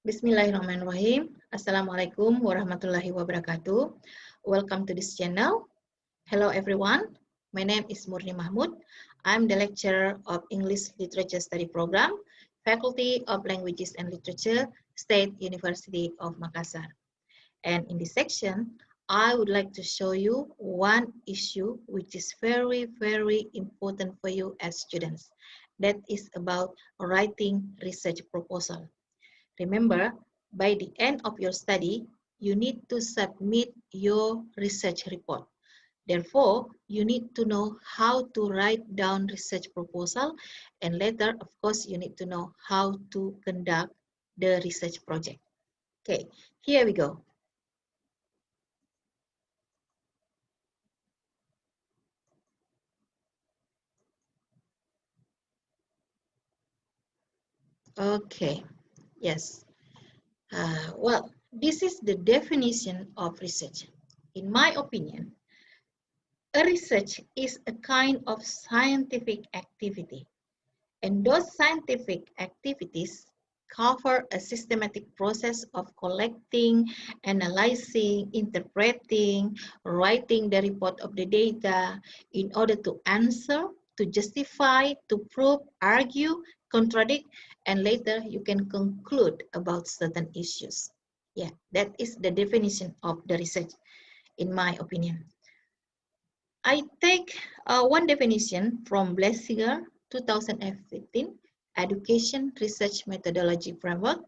Bismillahirrahmanirrahim. Assalamualaikum warahmatullahi wabarakatuh. Welcome to this channel. Hello everyone. My name is Murni Mahmud. I'm the lecturer of English Literature Study Program, Faculty of Languages and Literature, State University of Makassar. And in this section, I would like to show you one issue which is very, very important for you as students. That is about writing research proposal. Remember, by the end of your study, you need to submit your research report. Therefore, you need to know how to write down research proposal, and later, of course, you need to know how to conduct the research project. Okay, here we go. Okay, yes. Well, this is the definition of research. In my opinion, a research is a kind of scientific activity, and those scientific activities cover a systematic process of collecting, analyzing, interpreting, writing the report of the data in order to answer, to justify, to prove, argue, contradict, and later you can conclude about certain issues. Yeah, that is the definition of the research, in my opinion. I take one definition from Blessinger 2015 Education Research Methodology Framework,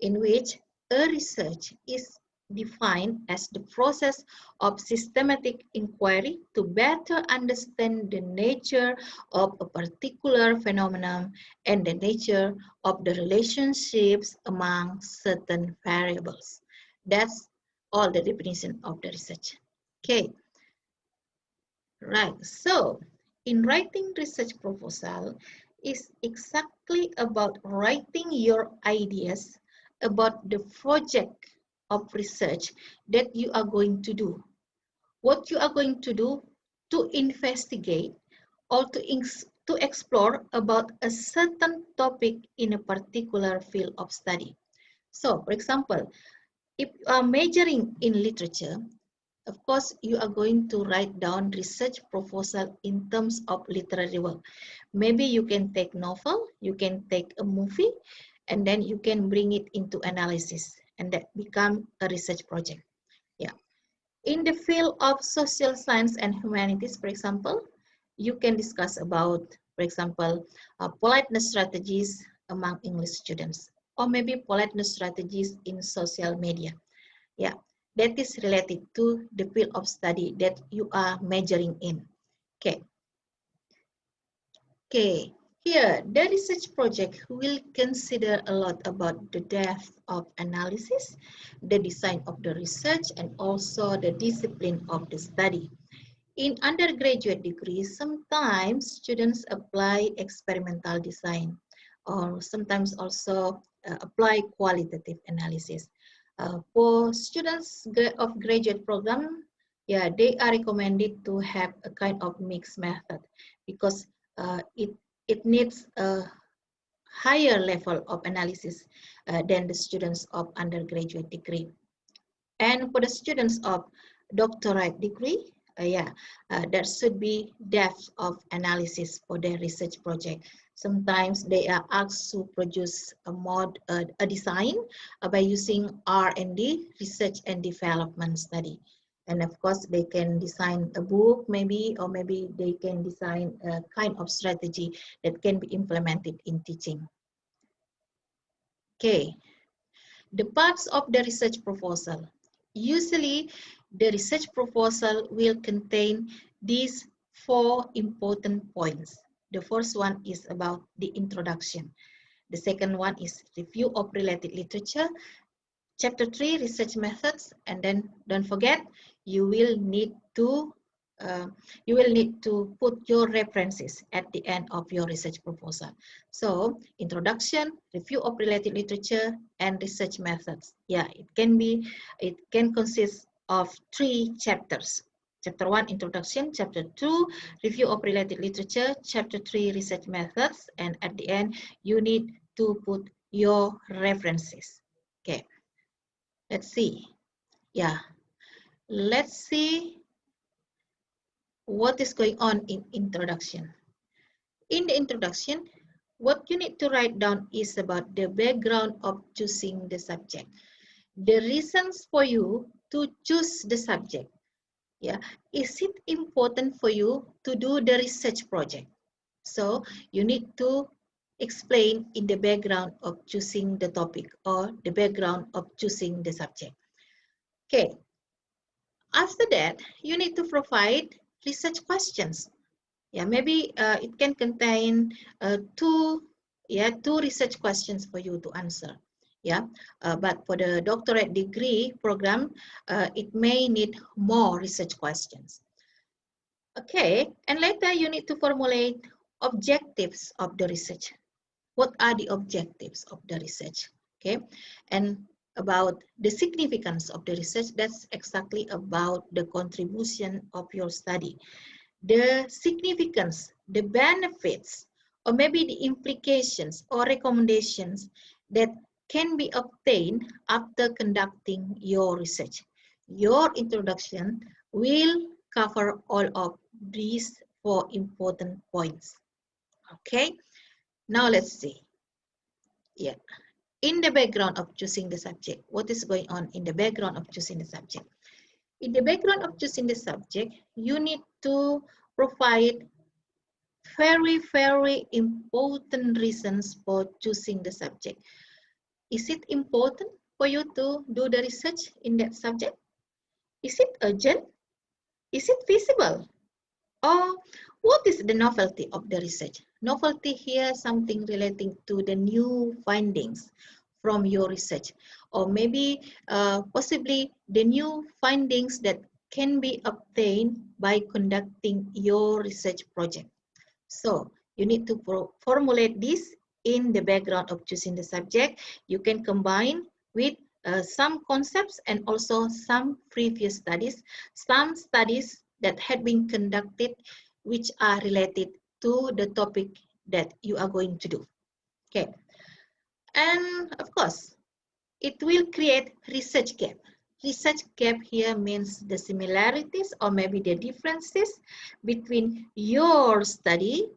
in which a research is defined as the process of systematic inquiry to better understand the nature of a particular phenomenon and the nature of the relationships among certain variables. That's all the definition of the research. Okay. Right, so in writing research proposal is exactly about writing your ideas about the project of research that you are going to do. What you are going to do to investigate or to explore about a certain topic in a particular field of study. So, for example, if you are majoring in literature, of course, you are going to write down research proposal in terms of literary work. Maybe you can take novel, you can take a movie, and then you can bring it into analysis, and that become a research project. Yeah. In the field of social science and humanities, for example, you can discuss about, for example, politeness strategies among English students, or maybe politeness strategies in social media. Yeah, that is related to the field of study that you are majoring in. Okay. Okay. Here, the research project will consider a lot about the depth of analysis, the design of the research, and also the discipline of the study. In undergraduate degrees, sometimes students apply experimental design, or sometimes also apply qualitative analysis. For students of graduate program, yeah, they are recommended to have a kind of mixed method because it needs a higher level of analysis than the students of undergraduate degree. And for the students of doctorate degree, there should be depth of analysis for their research project. Sometimes they are asked to produce a design by using R&D, research and development study. And of course, they can design a book maybe, or maybe they can design a kind of strategy that can be implemented in teaching. Okay, the parts of the research proposal. Usually, the research proposal will contain these 4 important points. The first one is about the introduction. The second one is review of related literature. Chapter 3, research methods. And then don't forget, you will need to put your references at the end of your research proposal. So, introduction, review of related literature, and research methods. Yeah, it can consist of 3 chapters. Chapter 1, introduction. Chapter 2, review of related literature. Chapter 3, research methods. And at the end, you need to put your references. Okay, let's see. Yeah, let's see what is going on in introduction. In the introduction, what you need to write down is about the background of choosing the subject. The reasons for you to choose the subject. Yeah, is it important for you to do the research project? So you need to explain in the background of choosing the topic or the background of choosing the subject. Okay, after that, you need to provide research questions. Yeah, maybe it can contain two research questions for you to answer. Yeah, but for the doctorate degree program, it may need more research questions. Okay, and later you need to formulate objectives of the research. What are the objectives of the research? Okay, and about the significance of the research, that's exactly about the contribution of your study. The significance, the benefits, or maybe the implications or recommendations that can be obtained after conducting your research. Your introduction will cover all of these 4 important points. Okay, now let's see. Yeah, in the background of choosing the subject, what is going on in the background of choosing the subject? In the background of choosing the subject, you need to provide very important reasons for choosing the subject. Is it important for you to do the research in that subject? Is it urgent? Is it feasible? Or what is the novelty of the research? Novelty here, something relating to the new findings from your research, or maybe possibly the new findings that can be obtained by conducting your research project. So you need to formulate this in the background of choosing the subject. You can combine with some concepts and also some previous studies, some studies that had been conducted which are related to the topic that you are going to do. Okay, and of course, it will create research gap. Research gap here means the similarities or maybe the differences between your study,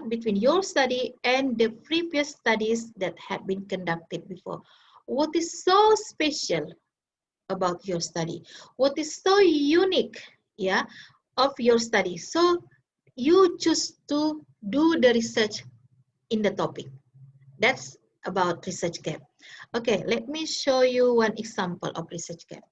between your study and the previous studies that have been conducted before. What is so special about your study? What is so unique, of your study? So you choose to do the research in the topic. That's about research gap. Okay, let me show you one example of research gap.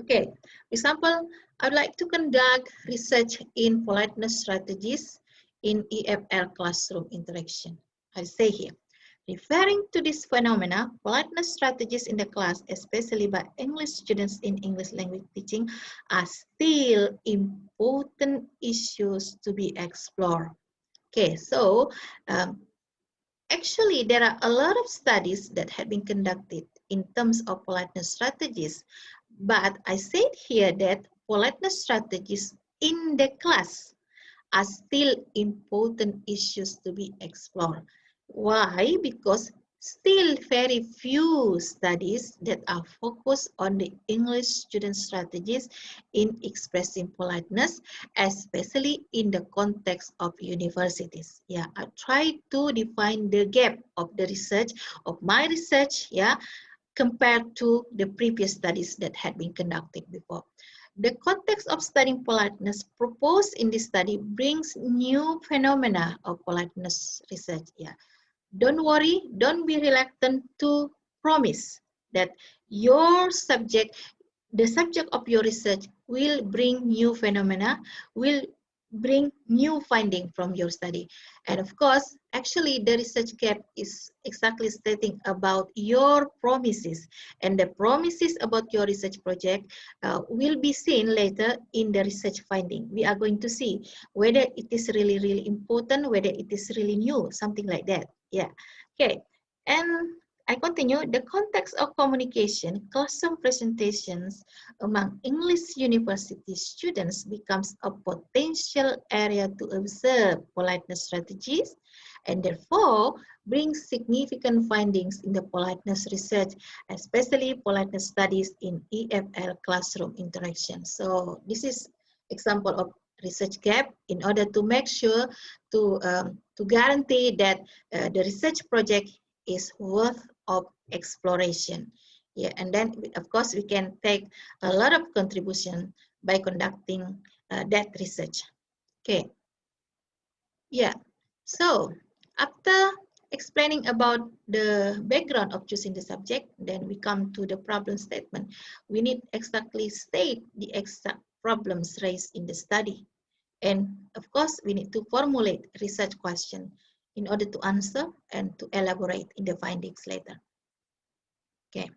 Okay, example, I'd like to conduct research in politeness strategies in EFL classroom interaction. I say here, referring to this phenomena, politeness strategies in the class, especially by English students in English language teaching, are still important issues to be explored. Okay, so actually, there are a lot of studies that have been conducted in terms of politeness strategies, but I said here that politeness strategies in the class are still important issues to be explored. Why? Because still very few studies that are focused on the English student strategies in expressing politeness, especially in the context of universities. Yeah, I try to define the gap of the research, of my research, compared to the previous studies that had been conducted before. The context of studying politeness proposed in this study brings new phenomena of politeness research. Yeah, don't worry, don't be reluctant to promise that your subject, the subject of your research will bring new phenomena, will bring new finding from your study. And of course, actually the research gap is exactly stating about your promises, and the promises about your research project will be seen later in the research finding. We are going to see whether it is really important, whether it is really new, something like that. Yeah, okay. And I continue, the context of communication, classroom presentations among English university students becomes a potential area to observe politeness strategies, and therefore brings significant findings in the politeness research, especially politeness studies in EFL classroom interaction. So this is example of research gap in order to make sure to guarantee that the research project is worth of exploration. Yeah, and then of course we can take a lot of contribution by conducting that research. Okay. Yeah. So after explaining about the background of choosing the subject, then we come to the problem statement. We need exactly state the exact problems raised in the study. And of course, we need to formulate research question in order to answer and to elaborate in the findings later. Okay.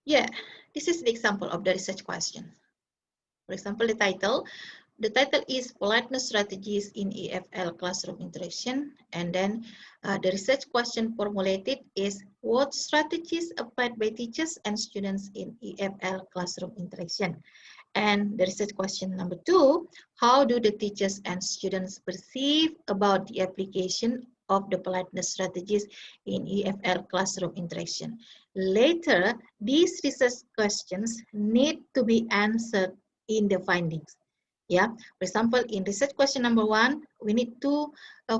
Yeah, this is the example of the research question. For example, the title is Politeness Strategies in EFL Classroom Interaction. And then the research question formulated is what strategies applied by teachers and students in EFL Classroom Interaction? And the research question number 2, how do the teachers and students perceive about the application of the politeness strategies in EFL classroom interaction? Later, these research questions need to be answered in the findings. Yeah, for example, in research question number 1, we need to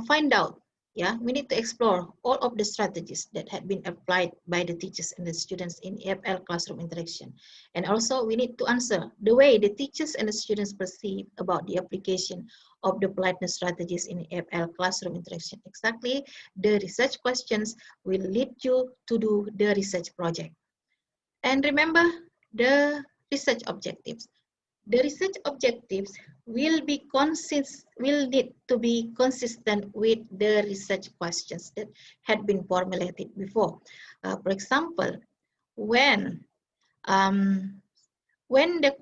find out. Yeah, we need to explore all of the strategies that had been applied by the teachers and the students in EFL classroom interaction. And also we need to answer the way the teachers and the students perceive about the application of the politeness strategies in EFL classroom interaction. Exactly, the research questions will lead you to do the research project. And remember the research objectives. The research objectives will need to be consistent with the research questions that had been formulated before. For example, when the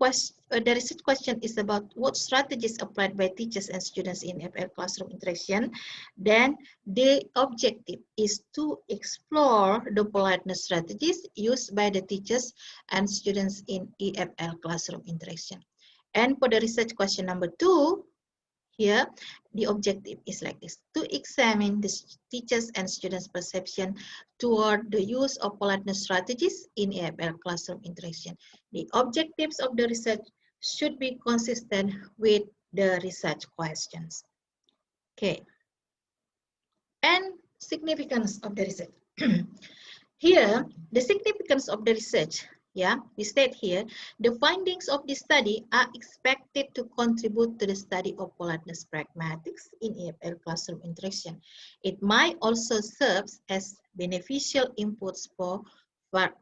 research question is about what strategies applied by teachers and students in EFL classroom interaction, then the objective is to explore the politeness strategies used by the teachers and students in EFL classroom interaction. And for the research question number 2, here, the objective is like this, to examine the teachers and students' perception toward the use of politeness strategies in EFL classroom interaction. The objectives of the research should be consistent with the research questions. Okay. And significance of the research. Here, the significance of the research, yeah, we state here, the findings of the study are expected to contribute to the study of politeness pragmatics in EFL classroom interaction. It might also serve as beneficial inputs for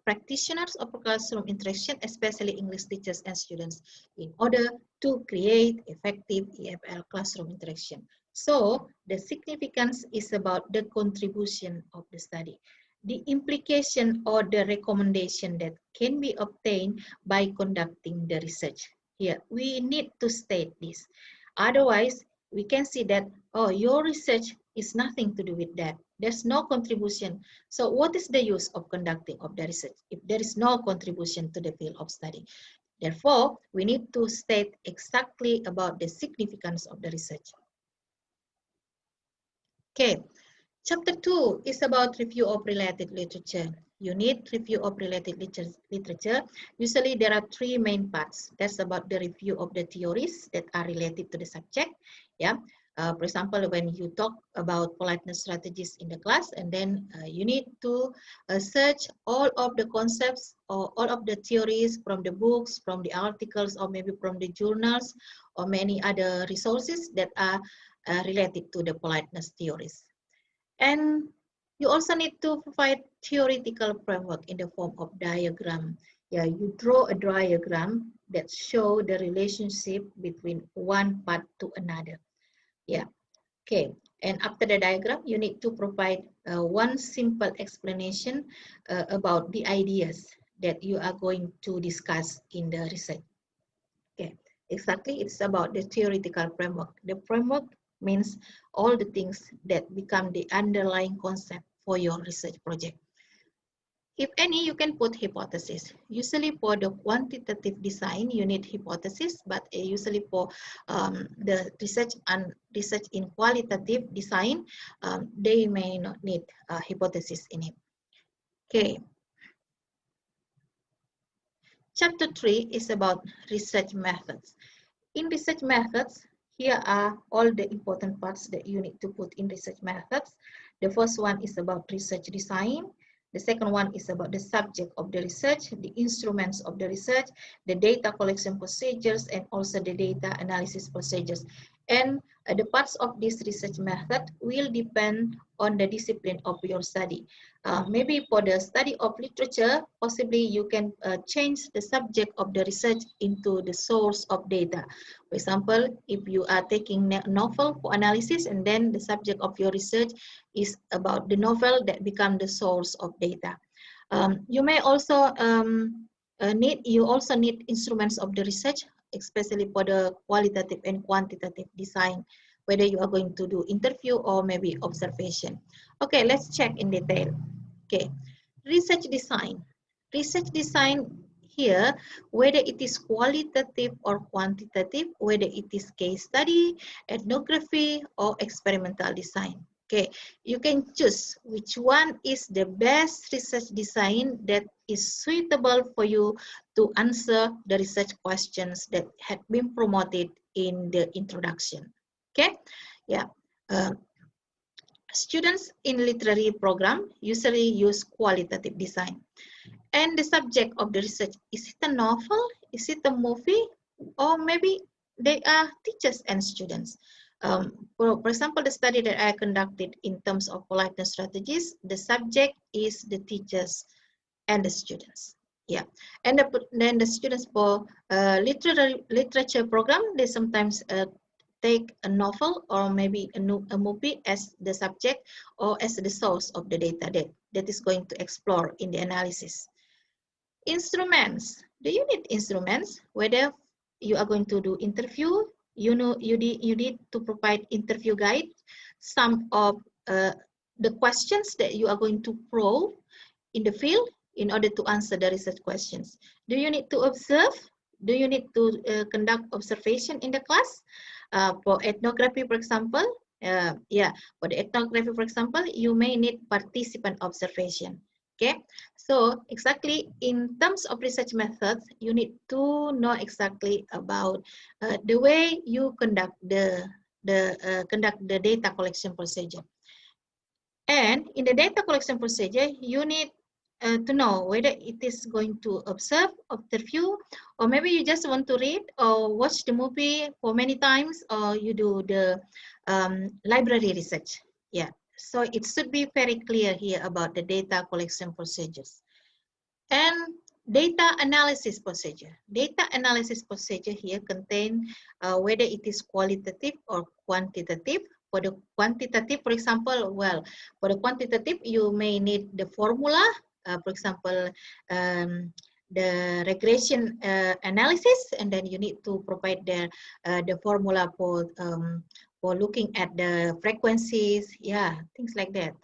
practitioners of classroom interaction, especially English teachers and students, in order to create effective EFL classroom interaction. So, the significance is about the contribution of the study, the implication or the recommendation that can be obtained by conducting the research. Here, we need to state this. Otherwise, we can see that, oh, your research is nothing to do with that. There's no contribution. So what is the use of conducting of the research if there is no contribution to the field of study? Therefore, we need to state exactly about the significance of the research. Okay. Chapter 2 is about review of related literature. You need review of related literature. Usually there are 3 main parts. That's about the review of the theories that are related to the subject. Yeah. For example, when you talk about politeness strategies in the class, and then you need to search all of the concepts or all of the theories from the books, from the articles, or maybe from the journals, or many other resources that are related to the politeness theories. And you also need to provide theoretical framework in the form of diagram. Yeah, you draw a diagram that show the relationship between one part to another. Yeah, okay. And after the diagram, you need to provide one simple explanation about the ideas that you are going to discuss in the research. Okay, exactly. It's about the theoretical framework. The framework means all the things that become the underlying concept for your research project. If any, you can put hypothesis. Usually for the quantitative design, you need hypothesis, but usually for the research in qualitative design, they may not need hypothesis in it. Okay. Chapter 3 is about research methods. In research methods, here are all the important parts that you need to put in research methods. The first one is about research design. The second one is about the subject of the research, the instruments of the research, the data collection procedures, and also the data analysis procedures. And the parts of this research method will depend on the discipline of your study. Maybe for the study of literature, possibly you can change the subject of the research into the source of data. For example, if you are taking a novel for analysis and then the subject of your research is about the novel that become the source of data. You may also need instruments of the research, especially for the qualitative and quantitative design, whether you are going to do interview or maybe observation. Okay, let's check in detail. Okay, research design. Research design here, whether it is qualitative or quantitative, whether it is case study, ethnography, or experimental design. Okay, you can choose which one is the best research design that is suitable for you to answer the research questions that had been promoted in the introduction. Okay, yeah. Students in literary program usually use qualitative design. And the subject of the research, is it a novel? Is it a movie? Or maybe they are teachers and students. For example, the study that I conducted in terms of politeness strategies, the subject is the teachers and the students. Yeah, and then the students for literature program, they sometimes take a novel or maybe a movie as the subject or as the source of the data that is going to explore in the analysis. Instruments. Do you need instruments? Whether you are going to do interview, you need to provide interview guide. Some of the questions that you are going to probe in the field in order to answer the research questions. Do you need to observe? Do you need to conduct observation in the class? For ethnography, for example, for the ethnography, for example, you may need participant observation. Okay, so exactly in terms of research methods, you need to know exactly about the way you conduct the data collection procedure. And in the data collection procedure, you need to know whether it is going to observe, interview, or maybe you just want to read or watch the movie for many times, or you do the library research. Yeah, so it should be very clear here about the data collection procedures. And data analysis procedure. Data analysis procedure here contain whether it is qualitative or quantitative. For the quantitative, for example, well, for the quantitative, you may need the formula, for example, the regression analysis, and then you need to provide the formula for looking at the frequencies, yeah, things like that.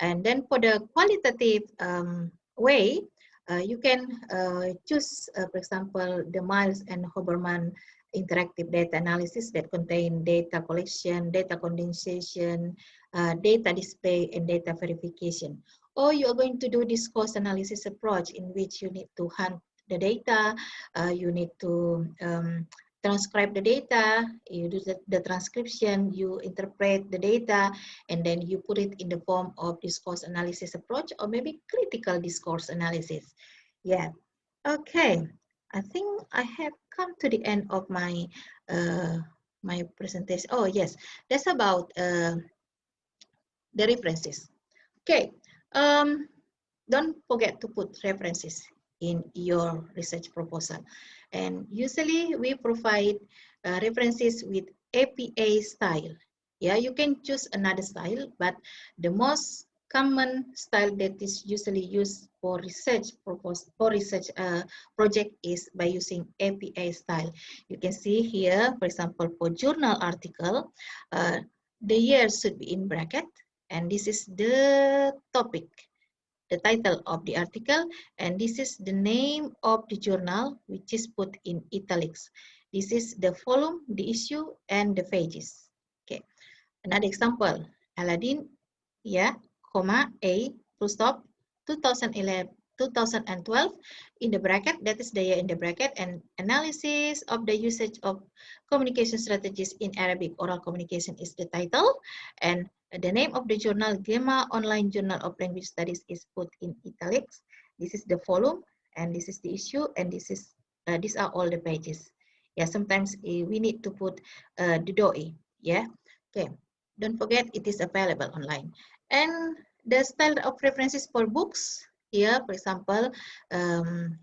And then for the qualitative way, you can choose, for example, the Miles and Hoberman interactive data analysis that contain data collection, data condensation, data display, and data verification. Or you are going to do this cost analysis approach in which you need to hunt the data, you need to transcribe the data, you do the transcription, you interpret the data, and then you put it in the form of discourse analysis approach or maybe critical discourse analysis. Yeah, okay. I think I have come to the end of my my presentation. Oh yes, that's about the references. Okay, don't forget to put references in your research proposal. And usually we provide references with APA style. Yeah, you can choose another style, but the most common style that is usually used for research project is by using APA style. You can see here, for example, for journal article, the year should be in bracket, and this is the topic. the title of the article, and this is the name of the journal, which is put in italics. This is the volume, the issue, and the pages. Okay, another example, Aladdin, yeah, comma, A, full stop, 2011, 2012, in the bracket, that is the year in the bracket, and analysis of the usage of communication strategies in Arabic oral communication is the title, and the name of the journal, Gemma Online Journal of Language Studies, is put in italics. This is the volume, and this is the issue, and this is these are all the pages. Yeah, sometimes we need to put the DOE. Yeah, okay. Don't forget it is available online. And the style of references for books. Here, for example,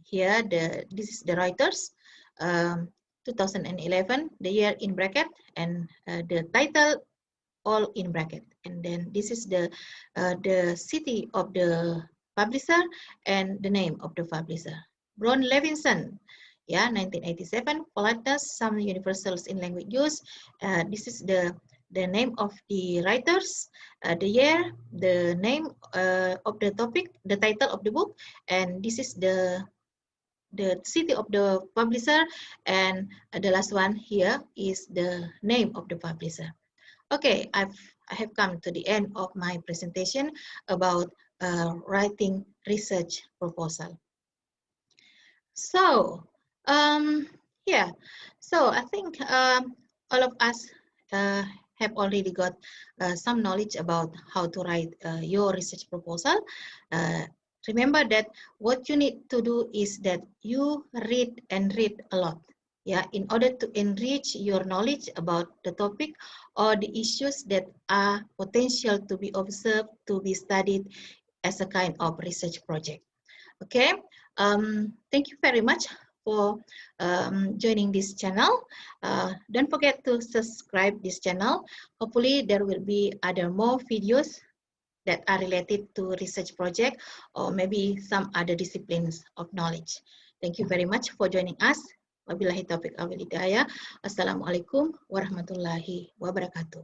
here this is the Reuters, 2011, the year in bracket, and the title all in bracket. And then this is the city of the publisher and the name of the publisher. Brown Levinson, yeah, 1987, Politeness, Some Universals in Language Use. This is the name of the writers, the year, the name of the topic, the title of the book, and this is the city of the publisher, and the last one here is the name of the publisher. Okay, I have come to the end of my presentation about writing research proposal. So, yeah, so I think all of us have already got some knowledge about how to write your research proposal. Remember that what you need to do is that you read and read a lot. Yeah, in order to enrich your knowledge about the topic or the issues that are potential to be observed, to be studied as a kind of research project. Okay, thank you very much for joining this channel. Don't forget to subscribe this channel. Hopefully there will be other more videos that are related to research project or maybe some other disciplines of knowledge. Thank you very much for joining us. Wabillahi taufiq wal hidayah. Assalamualaikum warahmatullahi wabarakatuh.